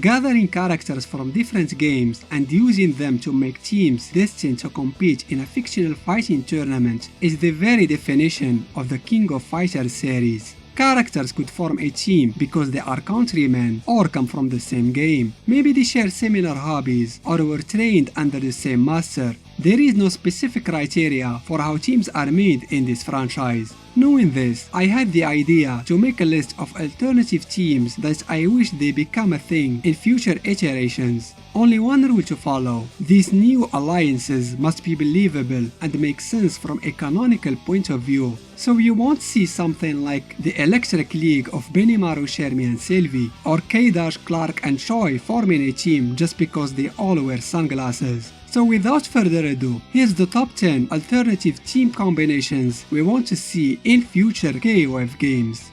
Gathering characters from different games and using them to make teams destined to compete in a fictional fighting tournament is the very definition of the King of Fighters series. Characters could form a team because they are countrymen or come from the same game. Maybe they share similar hobbies or were trained under the same master. There is no specific criteria for how teams are made in this franchise. Knowing this, I had the idea to make a list of alternative teams that I wish they become a thing in future iterations. Only one rule to follow: these new alliances must be believable and make sense from a canonical point of view. So you won't see something like the Electric League of Benimaru, Shermie and Sylvie, or K-Dash, Clark and Choi forming a team just because they all wear sunglasses. So without further ado, here's the top 10 alternative team combinations we want to see in future KOF games.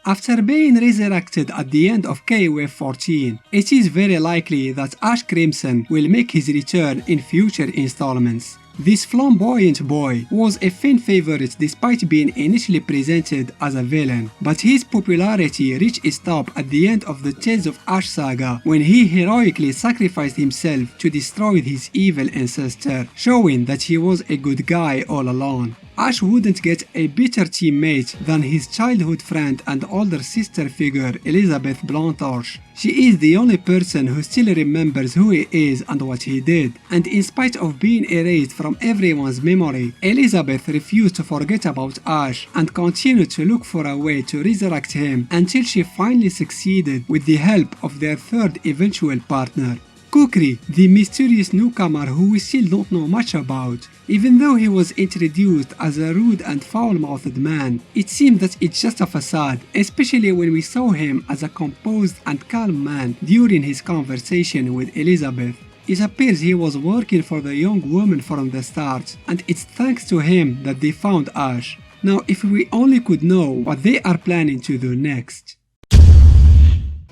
After being resurrected at the end of KOF 14, it is very likely that Ash Crimson will make his return in future installments. This flamboyant boy was a fan favorite despite being initially presented as a villain, but his popularity reached its top at the end of the Tales of Ash saga when he heroically sacrificed himself to destroy his evil ancestor, showing that he was a good guy all along. Ash wouldn't get a better teammate than his childhood friend and older sister figure Elizabeth Blantorche. She is the only person who still remembers who he is and what he did, and in spite of being erased from everyone's memory, Elizabeth refused to forget about Ash and continued to look for a way to resurrect him until she finally succeeded with the help of their third eventual partner, Kukri, the mysterious newcomer who we still don't know much about. Even though he was introduced as a rude and foul-mouthed man, it seemed that it's just a facade, especially when we saw him as a composed and calm man during his conversation with Elizabeth. It appears he was working for the young woman from the start, and it's thanks to him that they found Ash. Now, if we only could know what they are planning to do next.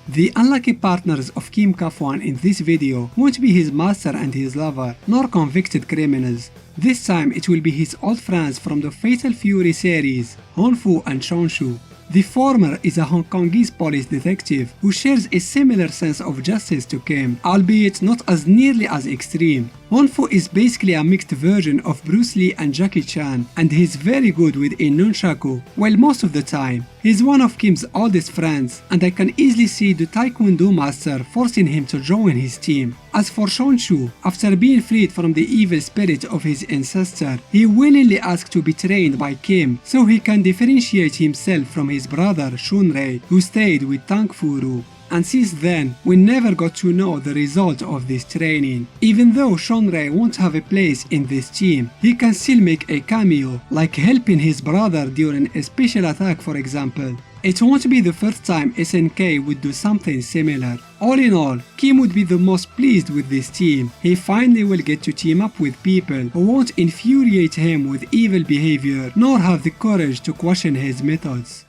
The unlucky partners of Kim Kafwan in this video won't be his master and his lover, nor convicted criminals. This time it will be his old friends from the Fatal Fury series, Honfu and Shonshu. The former is a Hong Kongese police detective who shares a similar sense of justice to Kim, albeit not as nearly as extreme. Honfu is basically a mixed version of Bruce Lee and Jackie Chan, and he's very good with a nunchaku, while most of the time. He's one of Kim's oldest friends, and I can easily see the Taekwondo master forcing him to join his team. As for Shonshu, after being freed from the evil spirit of his ancestor, he willingly asked to be trained by Kim so he can differentiate himself from his brother Shunrei, who stayed with Tang Furu. And since then, we never got to know the result of this training. Even though Shunrei won't have a place in this team, he can still make a cameo, like helping his brother during a special attack for example. It won't be the first time SNK would do something similar. All in all, Kim would be the most pleased with this team. He finally will get to team up with people who won't infuriate him with evil behavior, nor have the courage to question his methods.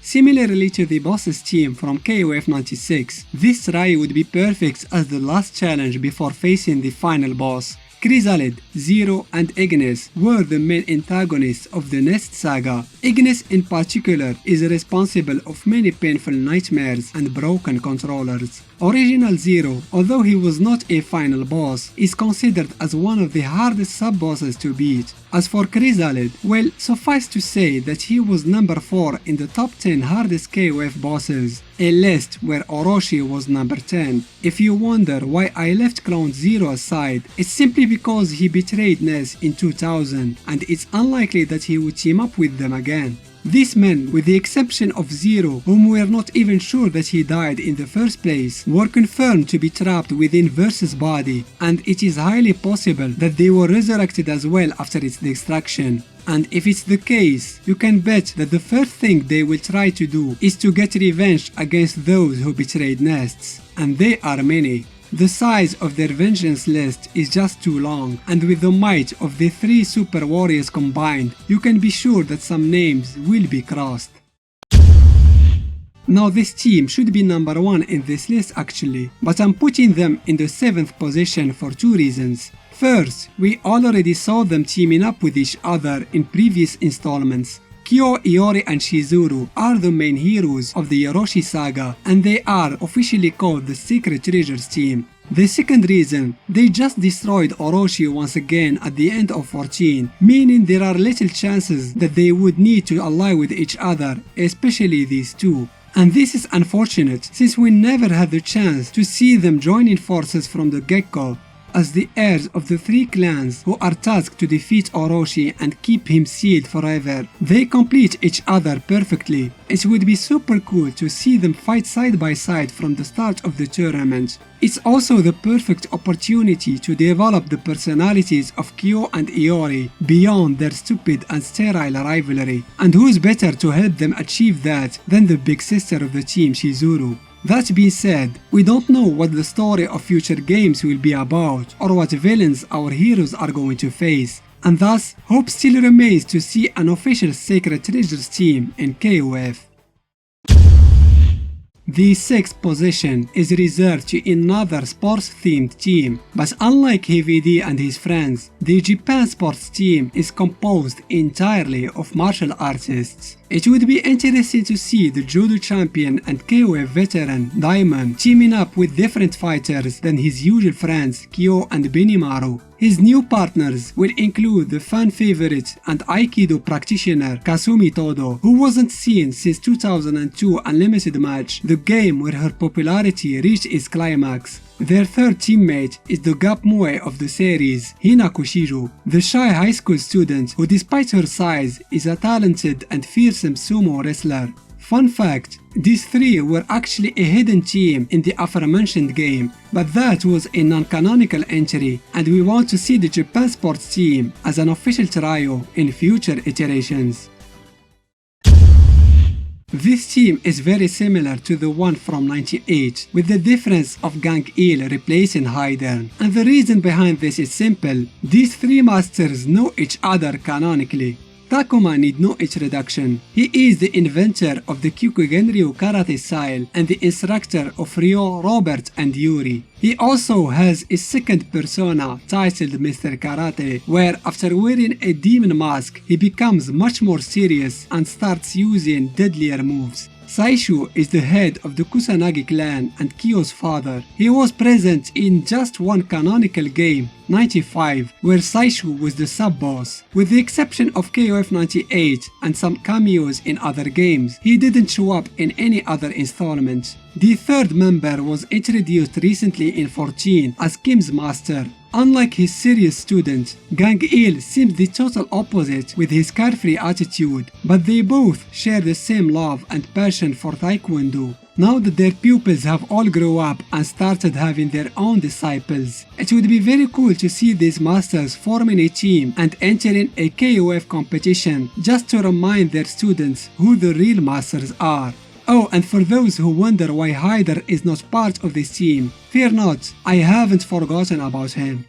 Similarly to the boss's team from KOF 96, this try would be perfect as the last challenge before facing the final boss. Chrysalid, Zero and Ignis were the main antagonists of the Nest saga. Ignis in particular is responsible of many painful nightmares and broken controllers. Original Zero, although he was not a final boss, is considered as one of the hardest sub-bosses to beat. As for Chrysalid, well, suffice to say that he was number 4 in the top 10 hardest KOF bosses, a list where Orochi was number 10. If you wonder why I left Clone Zero aside, it's simply because he betrayed Ness in 2000, and it's unlikely that he would team up with them again. These men, with the exception of Zero, whom we are not even sure that he died in the first place, were confirmed to be trapped within Versus' body, and it is highly possible that they were resurrected as well after its destruction. And if it's the case, you can bet that the first thing they will try to do is to get revenge against those who betrayed Nests, and they are many. The size of their vengeance list is just too long, and with the might of the 3 super warriors combined, you can be sure that some names will be crossed. Now this team should be number 1 in this list actually, but I'm putting them in the 7th position for 2 reasons. First, we already saw them teaming up with each other in previous installments. Kyo, Iori and Shizuru are the main heroes of the Orochi saga, and they are officially called the Secret Treasures team. The second reason, they just destroyed Orochi once again at the end of 14, meaning there are little chances that they would need to ally with each other, especially these two. And this is unfortunate since we never had the chance to see them joining forces from the get-go, as the heirs of the three clans who are tasked to defeat Orochi and keep him sealed forever. They complete each other perfectly. It would be super cool to see them fight side by side from the start of the tournament. It's also the perfect opportunity to develop the personalities of Kyo and Iori beyond their stupid and sterile rivalry. And who's better to help them achieve that than the big sister of the team, Shizuru? That being said, we don't know what the story of future games will be about or what villains our heroes are going to face, and thus hope still remains to see an official Sacred Treasures team in KOF. The sixth position is reserved to another sports-themed team, but unlike HVD and his friends, the Japan sports team is composed entirely of martial artists. It would be interesting to see the judo champion and KOF veteran Diamond teaming up with different fighters than his usual friends Kyo and Benimaru. His new partners will include the fan favorite and Aikido practitioner Kasumi Todo, who wasn't seen since 2002 Unlimited Match, the game where her popularity reached its climax. Their third teammate is the Gap Moe of the series, Hina Kushiru, the shy high school student who despite her size is a talented and fearsome sumo wrestler. Fun fact, these three were actually a hidden team in the aforementioned game, but that was a non-canonical entry, and we want to see the Japan sports team as an official trio in future iterations. This team is very similar to the one from 98, with the difference of Gang Il replacing Haiden. And the reason behind this is simple, these three masters know each other canonically. Takuma need no introduction. He is the inventor of the Kyokugenryu karate style and the instructor of Ryo, Robert and Yuri. He also has a second persona titled Mr. Karate, where after wearing a demon mask, he becomes much more serious and starts using deadlier moves. Saishu is the head of the Kusanagi clan and Kyo's father. He was present in just one canonical game, 95, where Saishu was the sub-boss. With the exception of KOF 98 and some cameos in other games, he didn't show up in any other installment. The third member was introduced recently in 14 as Kim's master. Unlike his serious student, Gang Il seems the total opposite with his carefree attitude, but they both share the same love and passion for Taekwondo. Now that their pupils have all grown up and started having their own disciples, it would be very cool to see these masters forming a team and entering a KOF competition just to remind their students who the real masters are. Oh, and for those who wonder why Haider is not part of this team, fear not, I haven't forgotten about him.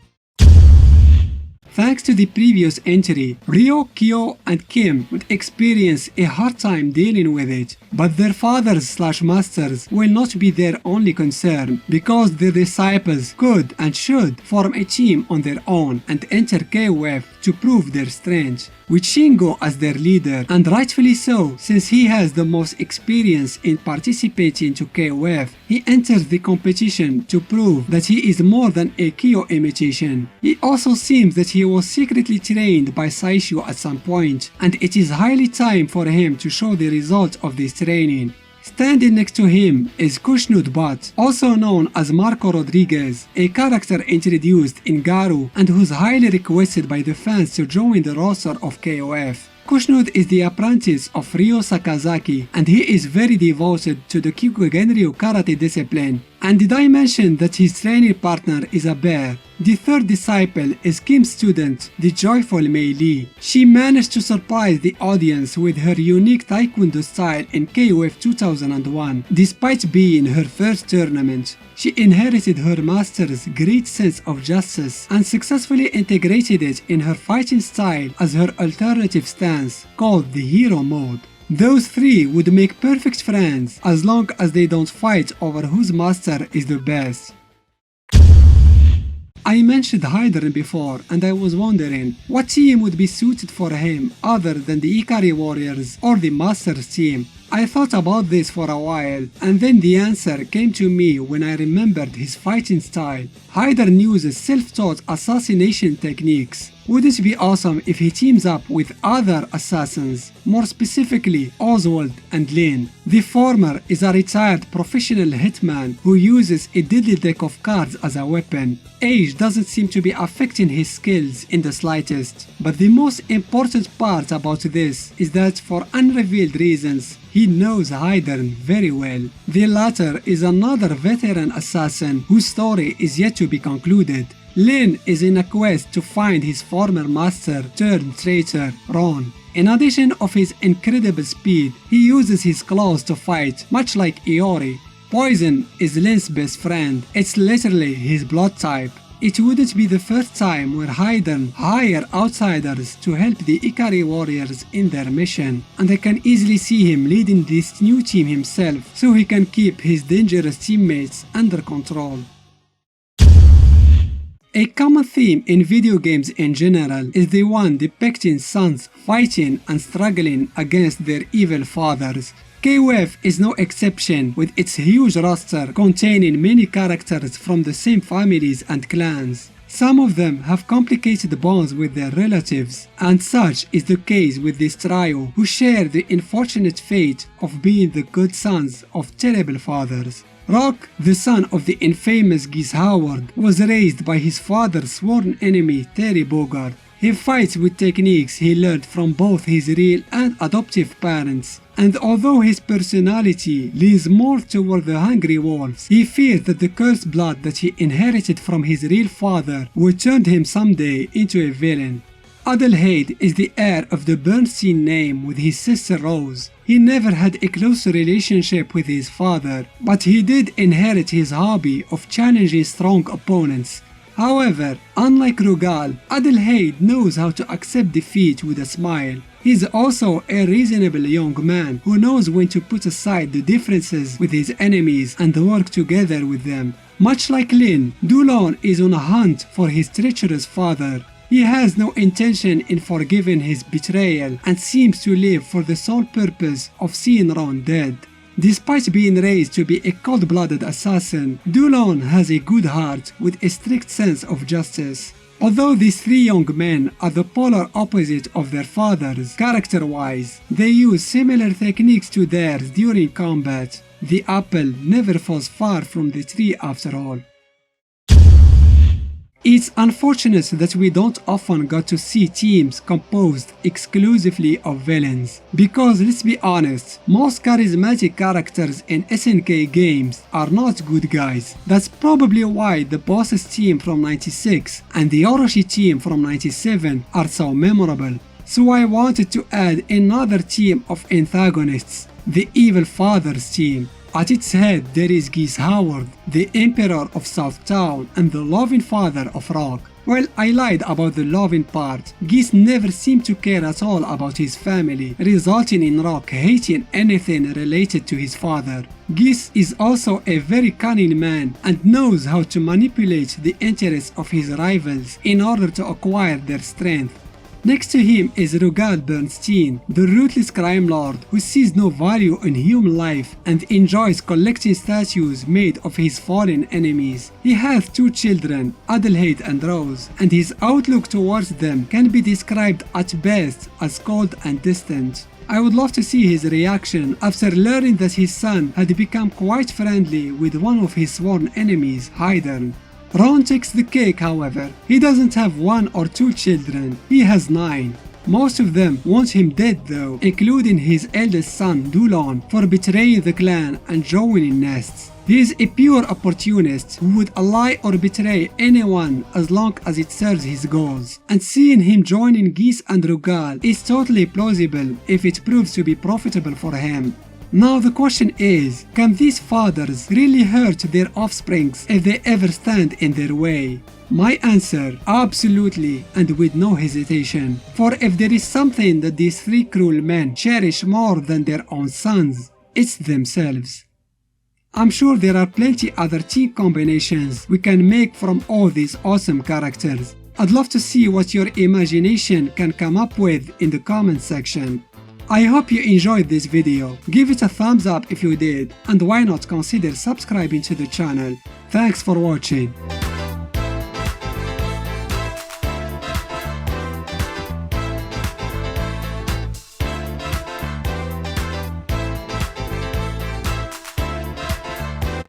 Thanks to the previous entry, Ryo, Kyo and Kim would experience a hard time dealing with it, but their fathers/masters will not be their only concern, because their disciples could and should form a team on their own and enter KOF to prove their strength, with Shingo as their leader, and rightfully so, since he has the most experience in participating to KOF. He enters the competition to prove that he is more than a Kyo imitation. It also seems that he was secretly trained by Saishu at some point, and it is highly time for him to show the result of this training. Standing next to him is Kushnud Bat, also known as Marco Rodriguez, a character introduced in Garu and who's highly requested by the fans to join the roster of KOF. Kushnud is the apprentice of Ryo Sakazaki, and he is very devoted to the Kyokugenryu karate discipline. And did I mention that his training partner is a bear? The third disciple is Kim's student, the joyful Mei Lee. She managed to surprise the audience with her unique Taekwondo style in KOF 2001, despite being her first tournament. She inherited her master's great sense of justice and successfully integrated it in her fighting style as her alternative stance, called the hero mode. Those three would make perfect friends as long as they don't fight over whose master is the best. I mentioned Hydern before, and I was wondering what team would be suited for him other than the Ikari Warriors or the Masters team. I thought about this for a while, and then the answer came to me when I remembered his fighting style. Hydern uses self-taught assassination techniques. Would it be awesome if he teams up with other assassins, more specifically Oswald and Lin? The former is a retired professional hitman who uses a deadly deck of cards as a weapon. Age doesn't seem to be affecting his skills in the slightest, but the most important part about this is that for unrevealed reasons, he knows Hydern very well. The latter is another veteran assassin whose story is yet to be concluded. Lin is in a quest to find his former master turned traitor, Ron. In addition of his incredible speed, he uses his claws to fight, much like Iori. Poison is Lin's best friend. It's literally his blood type. It wouldn't be the first time where Hydern hire outsiders to help the Ikari Warriors in their mission, and I can easily see him leading this new team himself so he can keep his dangerous teammates under control. A common theme in video games in general is the one depicting sons fighting and struggling against their evil fathers. KOF is no exception, with its huge roster containing many characters from the same families and clans. Some of them have complicated bonds with their relatives, and such is the case with this trio who share the unfortunate fate of being the good sons of terrible fathers. Rock, the son of the infamous Geese Howard, was raised by his father's sworn enemy Terry Bogard. He fights with techniques he learned from both his real and adoptive parents, and although his personality leans more toward the hungry wolves, he fears that the cursed blood that he inherited from his real father would turn him someday into a villain. Adelheid is the heir of the Bernstein name with his sister Rose. He never had a close relationship with his father, but he did inherit his hobby of challenging strong opponents. However, unlike Rugal, Adelheid knows how to accept defeat with a smile. He's also a reasonable young man who knows when to put aside the differences with his enemies and work together with them. Much like Lin, Dulon is on a hunt for his treacherous father. He has no intention in forgiving his betrayal and seems to live for the sole purpose of seeing Ron dead. Despite being raised to be a cold-blooded assassin, Dulon has a good heart with a strict sense of justice. Although these three young men are the polar opposite of their fathers character-wise, they use similar techniques to theirs during combat. The apple never falls far from the tree after all. It's unfortunate that we don't often get to see teams composed exclusively of villains, because let's be honest, most charismatic characters in SNK games are not good guys. That's probably why the Bosses team from 96 and the Orochi team from 97 are so memorable. So I wanted to add another team of antagonists, the Evil Fathers team. At its head there is Geese Howard, the Emperor of Southtown and the loving father of Rock. Well, I lied about the loving part. Geese never seemed to care at all about his family, resulting in Rock hating anything related to his father. Geese is also a very cunning man and knows how to manipulate the interests of his rivals in order to acquire their strength. Next to him is Rugal Bernstein, the ruthless crime lord who sees no value in human life and enjoys collecting statues made of his fallen enemies. He has two children, Adelheid and Rose, and his outlook towards them can be described at best as cold and distant. I would love to see his reaction after learning that his son had become quite friendly with one of his sworn enemies, Hydern. Ron takes the cake, however. He doesn't have one or two children, he has 9. Most of them want him dead though, including his eldest son Dulon for betraying the clan and joining nests. He is a pure opportunist who would ally or betray anyone as long as it serves his goals, and seeing him joining Geese and Rugal is totally plausible if it proves to be profitable for him. Now the question is, can these fathers really hurt their offsprings if they ever stand in their way? My answer, absolutely, and with no hesitation. For if there is something that these three cruel men cherish more than their own sons, it's themselves. I'm sure there are plenty other team combinations we can make from all these awesome characters. I'd love to see what your imagination can come up with in the comment section. I hope you enjoyed this video. Give it a thumbs up if you did, and why not consider subscribing to the channel. Thanks for watching.